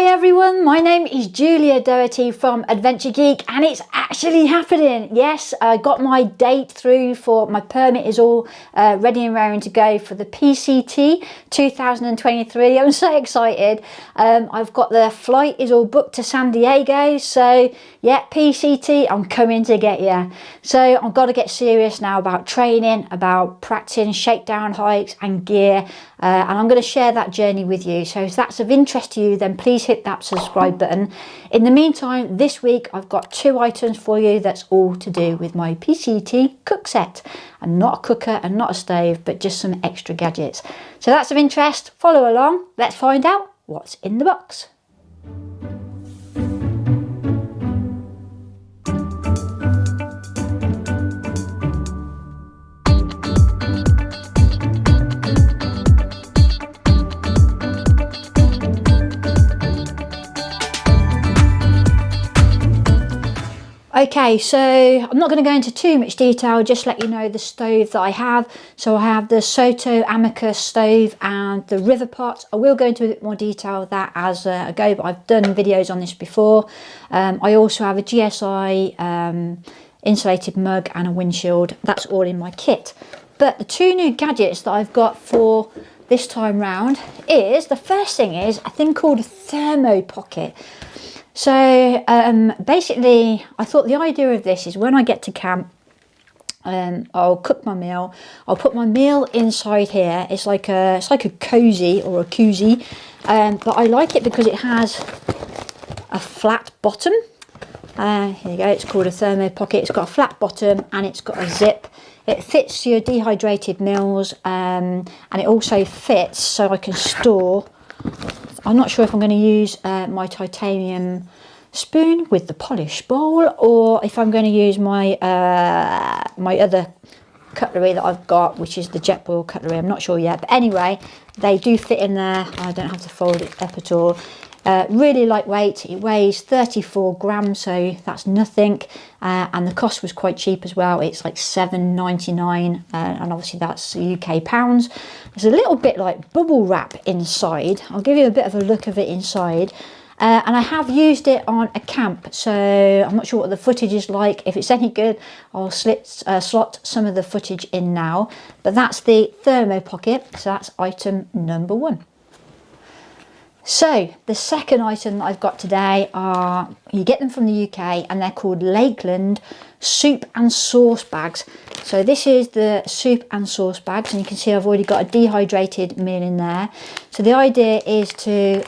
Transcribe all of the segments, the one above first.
Hi everyone, my name is Julia Doherty from Adventure Geek and it's actually happening. Yes, I got my date through for my permit is all ready and raring to go for the PCT 2023. I'm so excited. I've got the flight is all booked to San Diego, so yeah, PCT, I'm coming to get you. So I've got to get serious now about training, about practicing shakedown hikes and gear, and I'm going to share that journey with you. So if that's of interest to you, then please hit that subscribe button. In the meantime, this week I've got 2 items for you that's all to do with my PCT cook set, and not a cooker and not a stove, but just some extra gadgets. So that's of interest, follow along, let's find out what's in the box. Okay, so I'm not going to go into too much detail, just let you know the stove that I have. So I have the Soto Amicus stove and the River Pot. I will go into a bit more detail of that as I go, but I've done videos on this before. I also have a GSI insulated mug and a windshield. That's all in my kit. But the 2 new gadgets that I've got for this time round is, the first thing is a thing called a Thermo pocket. So basically, I thought the idea of this is when I get to camp, I'll cook my meal. I'll put my meal inside here. It's like a cozy or a koozie, but I like it because it has a flat bottom. Here you go. It's called a Thermo pocket. It's got a flat bottom and it's got a zip. It fits your dehydrated meals, and it also fits so I can store. I'm not sure if I'm going to use my titanium spoon with the polish bowl, or if I'm going to use my my other cutlery that I've got, which is the jet boil cutlery. I'm not sure yet, but anyway, they do fit in there. I don't have to fold it up at all. Really lightweight. It weighs 34 grams, so that's nothing, and the cost was quite cheap as well. It's like £7.99, and obviously that's UK pounds. There's a little bit like bubble wrap inside. I'll give you a bit of a look of it inside, and I have used it on a camp, so I'm not sure what the footage is like. If it's any good, I'll slot some of the footage in now. But that's the Thermo pocket, so that's item number 1. So the second item that I've got today are, you get them from the UK, and they're called Lakeland soup and sauce bags. So this is the soup and sauce bags, and you can see I've already got a dehydrated meal in there. So the idea is to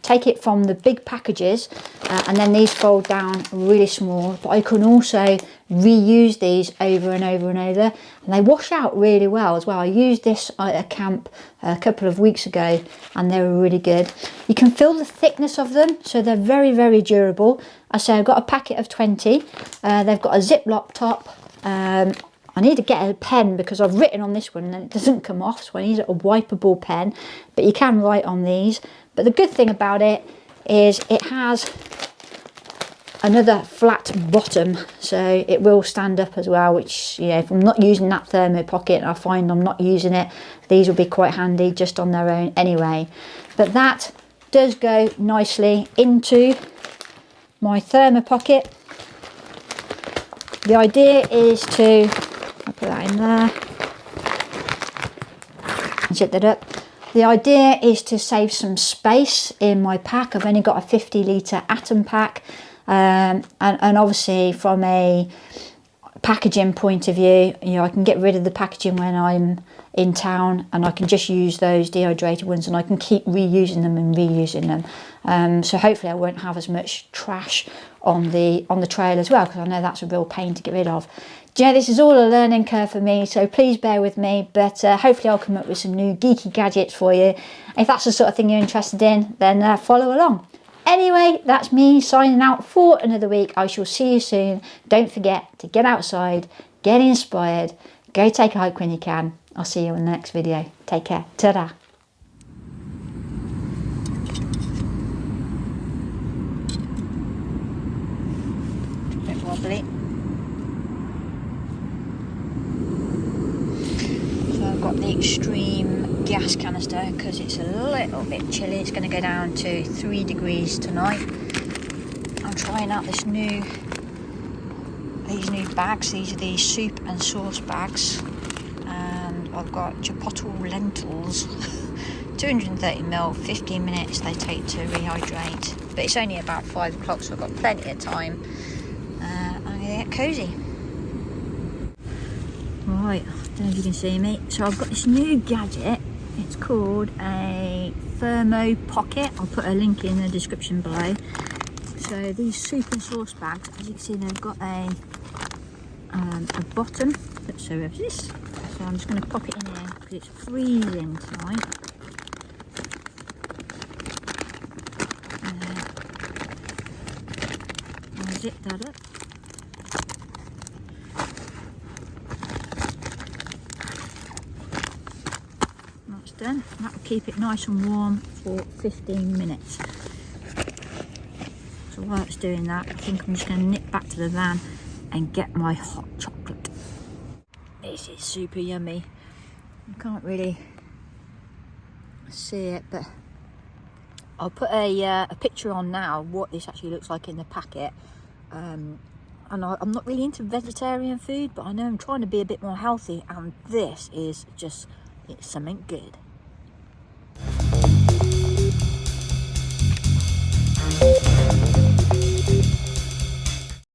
take it from the big packages, and then these fold down really small, but I can also reuse these over and over and over, and they wash out really well as well. I used this at a camp a couple of weeks ago and they were really good. You can feel the thickness of them, so they're very, very durable. I say I've got a packet of 20. They've got a Ziploc top. I need to get a pen because I've written on this one and it doesn't come off, so I need a wipeable pen, but you can write on these. But the good thing about it is it has another flat bottom, so it will stand up as well, which, you know, if I'm not using that Thermo pocket and I find I'm not using it, these will be quite handy just on their own anyway. But that does go nicely into my Thermo pocket. The idea is to, I'll put that in there and zip that up. The idea is to save some space in my pack. I've only got a 50 litre atom pack, and obviously from a packaging point of view, you know, I can get rid of the packaging when I'm in town, and I can just use those dehydrated ones, and I can keep reusing them and reusing them. So hopefully I won't have as much trash on the trail as well, because I know that's a real pain to get rid of. Do you know, this is all a learning curve for me, so please bear with me, but hopefully I'll come up with some new geeky gadgets for you. If that's the sort of thing you're interested in, then follow along. Anyway, that's me signing out for another week. I shall see you soon. Don't forget to get outside, get inspired, go take a hike when you can. I'll see you in the next video. Take care. Ta-da. Bit wobbly. So I've got the extreme gas canister because it's a little little bit chilly. It's going to go down to 3 degrees tonight. I'm trying out these new bags. These are the soup and sauce bags, and I've got chipotle lentils, 230ml, 15 minutes they take to rehydrate, but it's only about 5 o'clock, so I've got plenty of time. I'm going to get cosy. Right, I don't know if you can see me. So I've got this new gadget. It's called a Thermo pocket. I'll put a link in the description below. So these soup and sauce bags, as you can see, they've got a bottom. So we have this. So I'm just going to pop it in here because it's freezing tonight. I'll zip that up. That's done. That will keep it nice and warm for 15 minutes. So while it's doing that, I think I'm just going to nip back to the van and get my hot chocolate. This is super yummy. You can't really see it, but I'll put a picture on now of what this actually looks like in the packet. And I'm not really into vegetarian food, but I know I'm trying to be a bit more healthy, and this is just, it's something good.